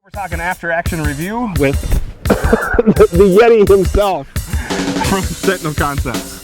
We're talking after action review with the Yeti himself from Sentinel Concepts.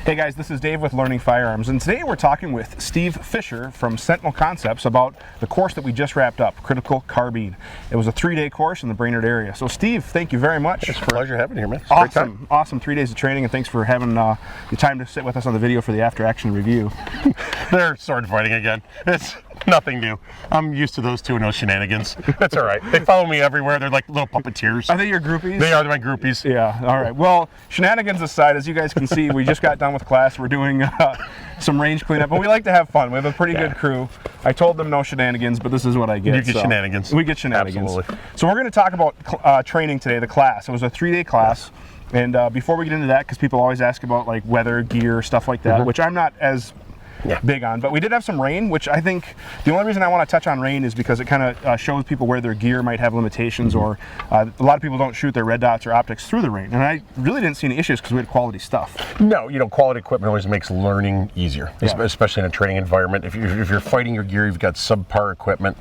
Hey guys, this is Dave with Learning Firearms, and today we're talking with Steve Fisher from Sentinel Concepts about the course that we just wrapped up, Critical Carbine. It was a 3-day course in the Brainerd area. So Steve, thank you very much. It's a pleasure having you here, man. It's awesome 3 days of training, and thanks for having the time to sit with us on the video for the after action review. They're sword fighting again. It's nothing new. I'm used to those two and those shenanigans. That's all right. They follow me everywhere. They're like little puppeteers. Are they your groupies? They are my groupies. Yeah, all right. Well, shenanigans aside, as you guys can see, we just got done with class. We're doing some range cleanup, but we like to have fun. We have a pretty good crew. I told them no shenanigans, but this is what I get. You get shenanigans. We get shenanigans. Absolutely. So we're going to talk about training today, the class. It was a 3-day class. And before we get into that, because people always ask about like weather, gear, stuff like that, which I'm not as big on, but we did have some rain, which I think the only reason I want to touch on rain is because it kind of shows people where their gear might have limitations, or a lot of people don't shoot their red dots or optics through the rain, and I really didn't see any issues because we had quality stuff. No, you know, quality equipment always makes learning easier, especially in a training environment. If you're fighting your gear, you've got subpar equipment,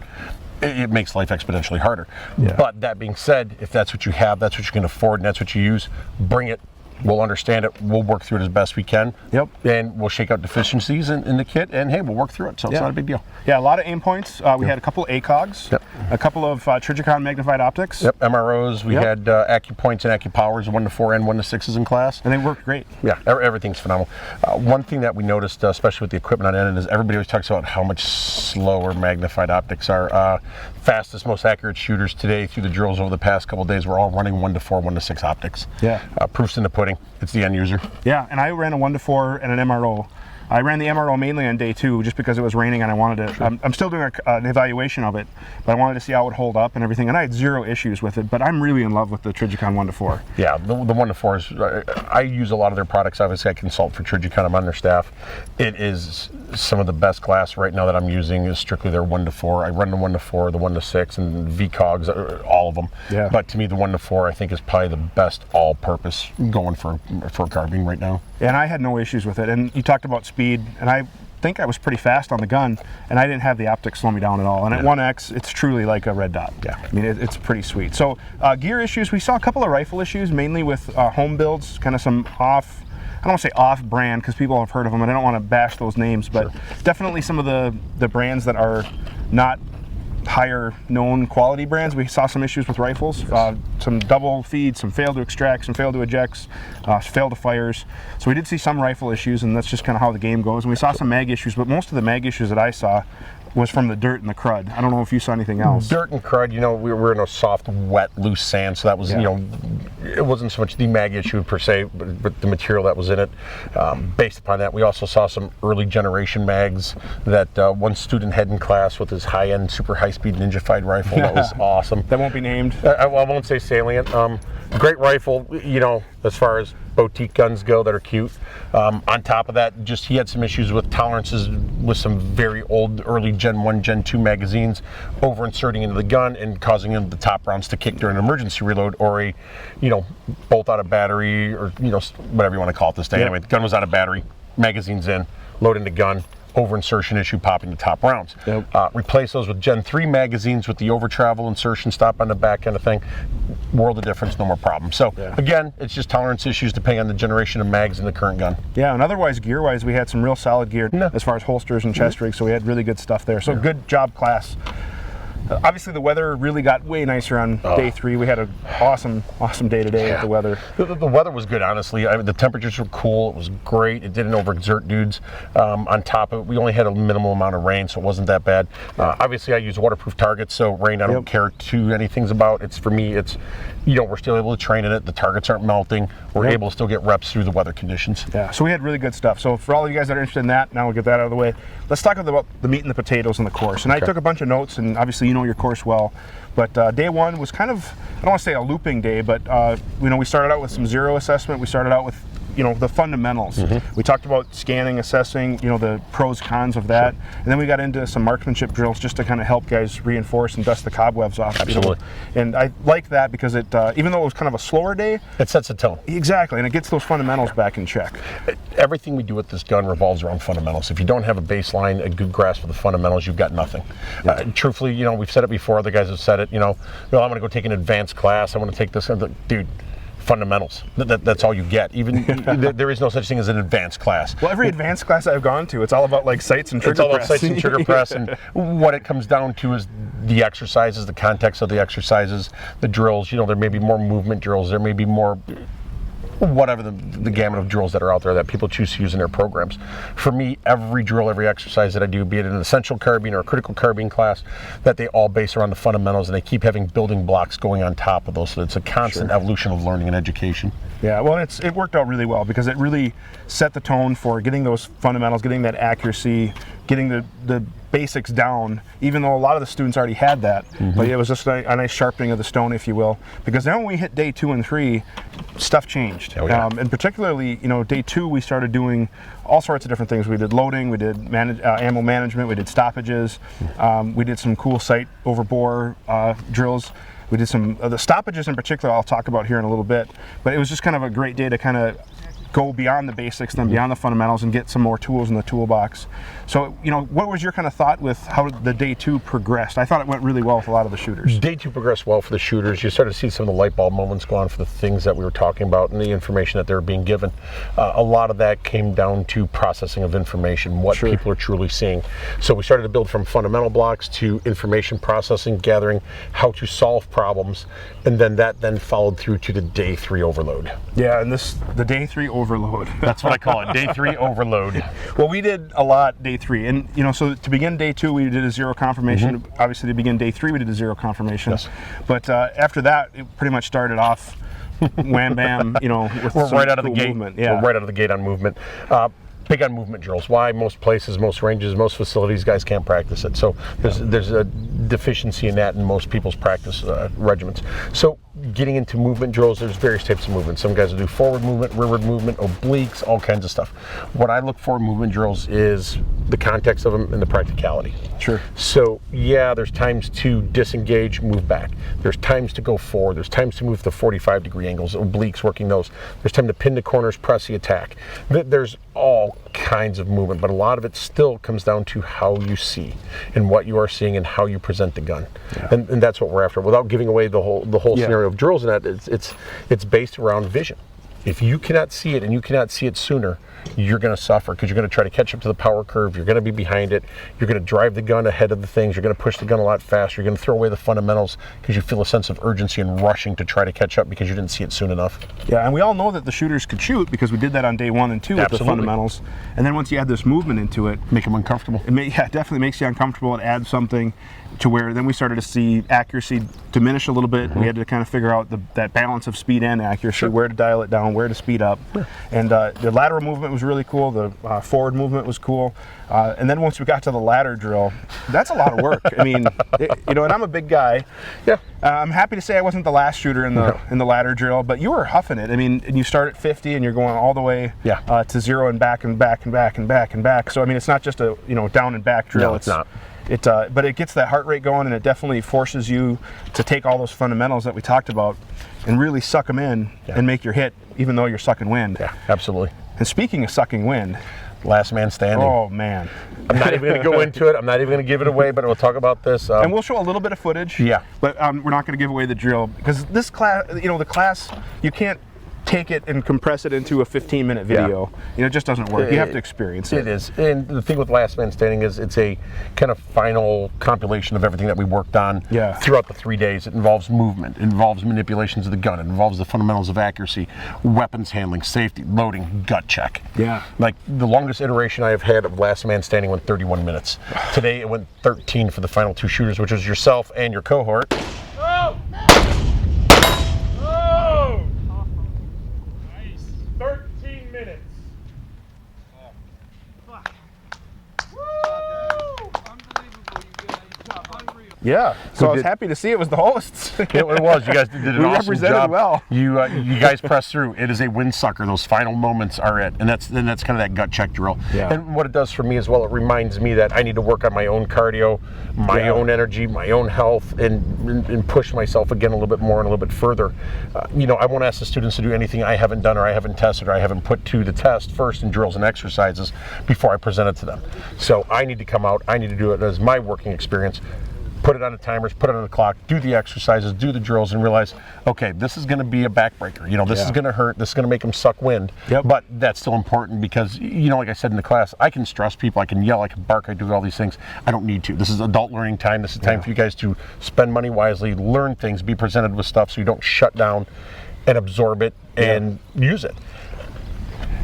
it makes life exponentially harder. But that being said, if that's what you have, that's what you can afford, and that's what you use, bring it. We'll understand it. We'll work through it as best we can. And we'll shake out deficiencies in the kit, and hey, we'll work through it. So it's not a big deal. Yeah, a lot of aim points. We had a couple ACOGs, a couple of Trijicon magnified optics. MROs. We had AccuPoints and AccuPowers, 1-4 and 1-6s in class. And they worked great. Yeah, everything's phenomenal. One thing that we noticed, especially with the equipment on end, is everybody always talks about how much slower magnified optics are. Fastest, most accurate shooters today through the drills over the past couple of days, we're all running 1-4, 1-6 optics. Proof's in the pudding. It's the end user. Yeah, and I ran a 1-4 and an MRO. I ran the MRO mainly on day 2 just because it was raining and I wanted to, I'm still doing an evaluation of it, but I wanted to see how it would hold up and everything, and I had 0 issues with it, but I'm really in love with the Trijicon 1-4. Yeah, the 1-4 is, I use a lot of their products. Obviously I consult for Trijicon, I'm on their staff. It is some of the best glass right now that I'm using is strictly their 1-4. I run the 1-4, the 1-6, and VCOGs, all of them. But to me the 1-4 I think is probably the best all-purpose going for a carbine right now. And I had no issues with it, and you talked about speed, and I think I was pretty fast on the gun, and I didn't have the optics slow me down at all. And at 1X, it's truly like a red dot. I mean, it's pretty sweet. So gear issues, we saw a couple of rifle issues, mainly with home builds, kind of some off, I don't want to say off-brand because people have heard of them, and I don't want to bash those names, but definitely some of the brands that are not higher known quality brands. We saw some issues with rifles, some double feeds, some failed to extract, some failed to ejects, failed to fires. So we did see some rifle issues, and that's just kind of how the game goes. And we saw some mag issues, but most of the mag issues that I saw was from the dirt and the crud. I don't know if you saw anything else. Dirt and crud, you know, we were in a soft, wet, loose sand, so that was, you know, it wasn't so much the mag issue per se, but the material that was in it. Based upon that, we also saw some early generation mags that one student had in class with his high-end, super high-speed Ninja-fied rifle. That was awesome. That won't be named. I won't say salient. Great rifle, you know, as far as boutique guns go that are cute. On top of that, just he had some issues with tolerances with some very old early Gen 1, Gen 2 magazines over inserting into the gun and causing him the top rounds to kick during an emergency reload, or a, you know, bolt out of battery, or, you know, whatever you want to call it this day. Anyway, the gun was out of battery, magazines in, load into gun, over insertion issue, popping the top rounds. Replace those with Gen 3 magazines with the over travel insertion stop on the back kind of thing. World of difference, no more problem. So again, it's just tolerance issues depending on the generation of mags in the current gun. Yeah, and otherwise gear wise we had some real solid gear as far as holsters and chest rigs, so we had really good stuff there. So good job, class. Obviously the weather really got way nicer on day 3. We had an awesome day today with the weather. The weather was good, honestly. I mean, the temperatures were cool. It was great. It didn't overexert dudes. On top of it, we only had a minimal amount of rain, so it wasn't that bad. Obviously I use waterproof targets, so rain I don't care too anything about. It's, for me, it's, you know, we're still able to train in it. The targets aren't melting. We're able to still get reps through the weather conditions. So we had really good stuff. So for all of you guys that are interested in that, now we'll get that out of the way. Let's talk about the meat and the potatoes in the course. And I took a bunch of notes, and obviously you know your course well. But day 1 was kind of, I don't want to say a looping day, but you know, we started out with some zero assessment. We started out with the fundamentals. We talked about scanning, assessing, the pros, cons of that. And then we got into some marksmanship drills just to kind of help guys reinforce and dust the cobwebs off. Absolutely. And I like that because it, even though it was kind of a slower day, it sets a tone. Exactly, and it gets those fundamentals back in check. Everything we do with this gun revolves around fundamentals. If you don't have a baseline, a good grasp of the fundamentals, you've got nothing. Truthfully, we've said it before, other guys have said it, well, I'm going to go take an advanced class, I want to take this, dude, fundamentals. That's all you get. Even there is no such thing as an advanced class. Well, every advanced class I've gone to, it's all about like sights and trigger press. It's all about sights and trigger press, and what it comes down to is the exercises, the context of the exercises, the drills. There may be more movement drills, there may be more whatever the gamut of drills that are out there that people choose to use in their programs. For me, every drill, every exercise that I do, be it an essential carbine or a critical carbine class, that they all base around the fundamentals, and they keep having building blocks going on top of those, so it's a constant evolution of learning and education. Yeah, well, it worked out really well because it really set the tone for getting those fundamentals, getting that accuracy, getting the basics down, even though a lot of the students already had that. But it was just a nice sharpening of the stone, if you will, because then when we hit day 2 and 3, stuff changed. And particularly, day 2, we started doing all sorts of different things. We did loading, we did ammo management, we did stoppages, we did some cool sight over bore drills. We did some the stoppages in particular I'll talk about here in a little bit, but it was just kind of a great day to kind of go beyond the basics, then beyond the fundamentals, and get some more tools in the toolbox. So, what was your kind of thought with how the day 2 progressed? I thought it went really well with a lot of the shooters. Day 2 progressed well for the shooters. You started to see some of the light bulb moments go on for the things that we were talking about and the information that they were being given. A lot of that came down to processing of information, what people are truly seeing. So we started to build from fundamental blocks to information processing, gathering how to solve problems, and then that followed through to the day 3 overload. Yeah, and the day 3 overload. That's what I call it, day 3 overload. Well, we did a lot day 3, and so to begin day 2, we did a 0 confirmation. Obviously, to begin day 3, we did a 0 confirmation. But after that, it pretty much started off wham bam. With we're right out of the gate. Movement. Yeah. We're right out of the gate on movement. Big on movement drills. Why? Most places, most ranges, most facilities, guys can't practice it. So there's a deficiency in that in most people's practice regimens. So getting into movement drills, there's various types of movement. Some guys will do forward movement, rearward movement, obliques, all kinds of stuff. What I look for in movement drills is the context of them and the practicality. So yeah, there's times to disengage, move back. There's times to go forward. There's times to move to 45-degree angles, obliques, working those. There's time to pin the corners, press the attack. There's all kinds of movement, but a lot of it still comes down to how you see and what you are seeing and how you present the gun. And that's what we're after. Without giving away the whole scenario of drills and that, it's based around vision. If you cannot see it and you cannot see it sooner, you're going to suffer because you're going to try to catch up to the power curve. You're going to be behind it. You're going to drive the gun ahead of the things. You're going to push the gun a lot faster. You're going to throw away the fundamentals because you feel a sense of urgency and rushing to try to catch up because you didn't see it soon enough. Yeah, and we all know that the shooters could shoot because we did that on day 1 and 2 with the fundamentals. And then once you add this movement into it, make them uncomfortable. It definitely makes you uncomfortable. It adds something to where then we started to see accuracy diminish a little bit. We had to kind of figure out that balance of speed and accuracy, where to dial it down, where to speed up. And the lateral movement was really cool. The forward movement was cool. And then once we got to the ladder drill, that's a lot of work. I mean, and I'm a big guy. I'm happy to say I wasn't the last shooter in the ladder drill, but you were huffing it. I mean, and you start at 50 and you're going all the way to 0 and back and back and back and back and back. So I mean, it's not just a down and back drill. No, it's not. But it gets that heart rate going, and it definitely forces you to take all those fundamentals that we talked about and really suck them in and make your hit, even though you're sucking wind. Yeah, absolutely. And speaking of sucking wind, last man standing. Oh man, I'm not even going to go into it. I'm not even going to give it away, but we'll talk about this. And we'll show a little bit of footage. But we're not going to give away the drill because this class, the class, you can't take it and compress it into a 15-minute video. It just doesn't work. You have to experience it. It is. And the thing with Last Man Standing is it's a kind of final compilation of everything that we worked on throughout the 3 days. It involves movement, it involves manipulations of the gun, it involves the fundamentals of accuracy, weapons handling, safety, loading, gut check. Like the longest iteration I have had of Last Man Standing went 31 minutes. Today it went 13 for the final 2 shooters, which was yourself and your cohort. Oh! 13 minutes. Fuck. Woo! Unbelievable, you guys. Unreal. Yeah. So I was happy to see it was the hosts. It was. You guys did an We awesome represented job. well. You guys pressed through. It is a windsucker. Those final moments are it, and that's kind of that gut check drill. Yeah. And what it does for me as well, it reminds me that I need to work on my own cardio, my own energy, my own health, and push myself again a little bit more and a little bit further. I won't ask the students to do anything I haven't done or I haven't tested or I haven't put to the test first in drills and exercises before I present it to them. So I need to come out. I need to do it as my working experience. Put it on the timers, put it on the clock, do the exercises, do the drills, and realize, okay, this is going to be a backbreaker. This is going to hurt. This is going to make them suck wind. Yep. But that's still important because, like I said in the class, I can stress people, I can yell, I can bark, I do all these things. I don't need to. This is adult learning time. This is time for you guys to spend money wisely, learn things, be presented with stuff so you don't shut down and absorb it and use it.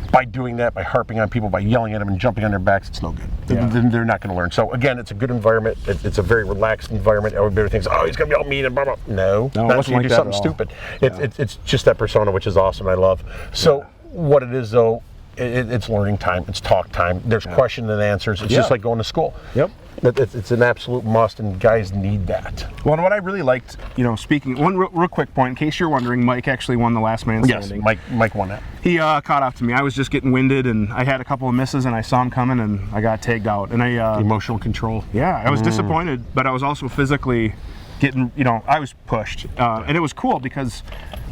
By doing that, by harping on people, by yelling at them and jumping on their backs, it's no good. They're not going to learn. So again, it's a good environment. It's a very relaxed environment. Everybody thinks, oh, he's going to be all mean and blah, blah. No, it not wasn't until you like do that something at all. stupid. It's just that persona, which is awesome. I love. So what it is, though, it's learning time. It's talk time. There's question and answers. It's just like going to school. Yep. It's an absolute must, and guys need that. Well, and what I really liked, speaking, one real quick point, in case you're wondering, Mike actually won the last man standing. Yes, Mike won that. He caught up to me. I was just getting winded, and I had a couple of misses, and I saw him coming, and I got tagged out. And Emotional control. Yeah, I was disappointed, but I was also physically getting, I was pushed. And it was cool because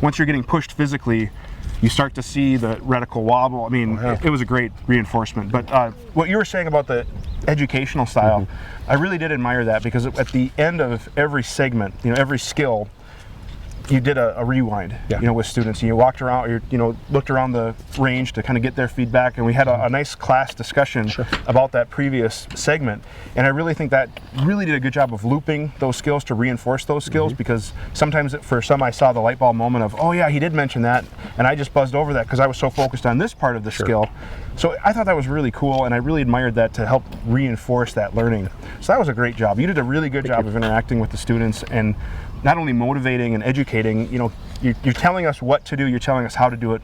once you're getting pushed physically, you start to see the reticle wobble. I mean, it was a great reinforcement. But what you were saying about the educational style, I really did admire that because at the end of every segment, every skill, you did a rewind, with students. And you walked around, looked around the range to kind of get their feedback, and we had a nice class discussion about that previous segment. And I really think that really did a good job of looping those skills to reinforce those skills, because sometimes for some I saw the light bulb moment of, oh yeah, he did mention that, and I just buzzed over that because I was so focused on this part of the skill. So I thought that was really cool, and I really admired that to help reinforce that learning. So that was a great job. You did a really good job of interacting with the students and not only motivating and educating. You're telling us what to do, you're telling us how to do it.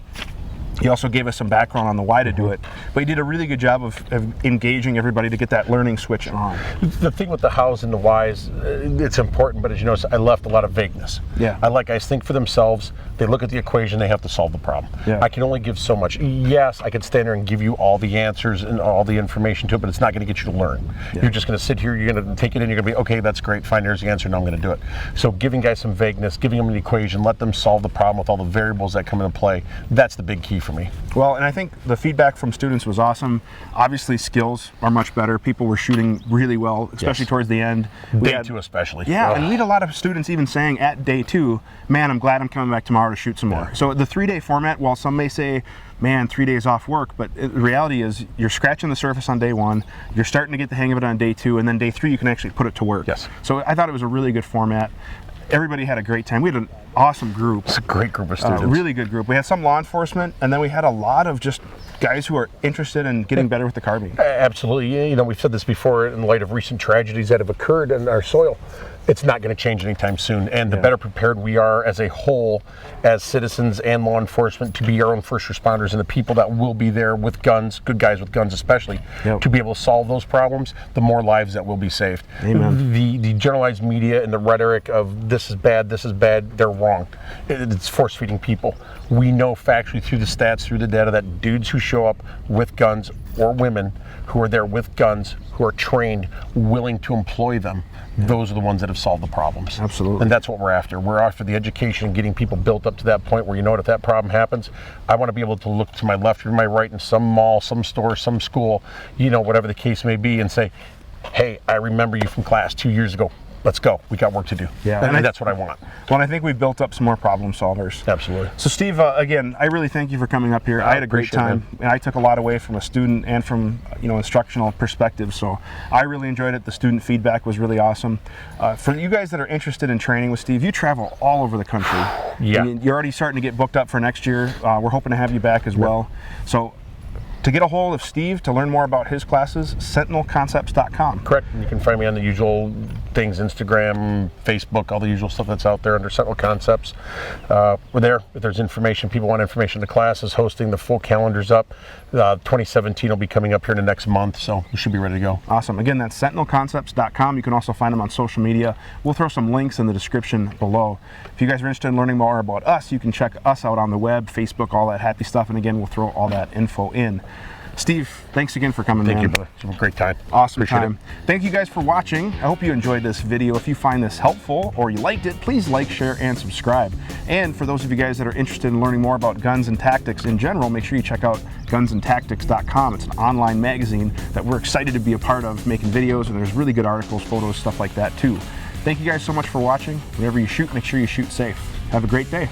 You also gave us some background on the why to do it, but you did a really good job of engaging everybody to get that learning switch on. The thing with the hows and the whys, it's important, but as you notice, I left a lot of vagueness. Yeah. I let guys think for themselves. They look at the equation, they have to solve the problem. Yeah. I can only give so much. Yes, I could stand there and give you all the answers and all the information to it, but it's not going to get you to learn. Yeah. You're just going to sit here, you're going to take it in, you're going to be, okay, that's great, fine, there's the answer, now I'm going to do it. So giving guys some vagueness, giving them an equation, let them solve the problem with all the variables that come into play, that's the big key for me. Well, and I think the feedback from students was awesome. Obviously, skills are much better. People were shooting really well, especially towards the end. Day 2 especially. Yeah, and we had a lot of students even saying at day 2, man, I'm glad I'm coming back tomorrow to shoot some more. So the 3-day format, while some may say, man, 3 days off work, but the reality is you're scratching the surface on day 1, you're starting to get the hang of it on day 2, and then day 3 you can actually put it to work. Yes. So I thought it was a really good format. Everybody had a great time. We had an awesome group. It's a great group of students. Really good group. We had some law enforcement, and then we had a lot of just guys who are interested in getting better with the carbine. Absolutely. We've said this before in light of recent tragedies that have occurred in our soil. It's not going to change anytime soon, and the better prepared we are as a whole, as citizens and law enforcement, to be our own first responders and the people that will be there with guns, good guys with guns especially, to be able to solve those problems, the more lives that will be saved. Amen. The generalized media and the rhetoric of this is bad, they're wrong. It's force-feeding people. We know factually through the stats, through the data, that dudes who show up with guns, or women who are there with guns, who are trained, willing to employ them, those are the ones that have solved the problems. Absolutely. And that's what we're after. We're after the education and getting people built up to that point where, if that problem happens, I want to be able to look to my left or my right in some mall, some store, some school, whatever the case may be, and say, hey, I remember you from class 2 years ago. Let's go. We got work to do. Yeah, and that's what I want. Well, I think we've built up some more problem solvers. Absolutely. So Steve, again, I really thank you for coming up here. I had a great time, and I took a lot away from a student and from instructional perspective. So I really enjoyed it. The student feedback was really awesome. For you guys that are interested in training with Steve, you travel all over the country. Yeah. You're already starting to get booked up for next year. We're hoping to have you back as well. So to get a hold of Steve, to learn more about his classes, sentinelconcepts.com. Correct. You can find me on the usual things, Instagram, Facebook, all the usual stuff that's out there under Sentinel Concepts. We're there. If there's information, people want information, the class is hosting, the full calendar's up. 2017 will be coming up here in the next month, so we should be ready to go. Awesome. Again, that's sentinelconcepts.com. You can also find them on social media. We'll throw some links in the description below. If you guys are interested in learning more about us, you can check us out on the web, Facebook, all that happy stuff. And again, we'll throw all that info in. Steve, thanks again for coming, man. Thank you, brother. It's a great time. Awesome Appreciate time. Thank you guys for watching. I hope you enjoyed this video. If you find this helpful or you liked it, please like, share, and subscribe. And for those of you guys that are interested in learning more about guns and tactics in general, make sure you check out gunsandtactics.com. It's an online magazine that we're excited to be a part of, making videos, and there's really good articles, photos, stuff like that too. Thank you guys so much for watching. Whenever you shoot, make sure you shoot safe. Have a great day.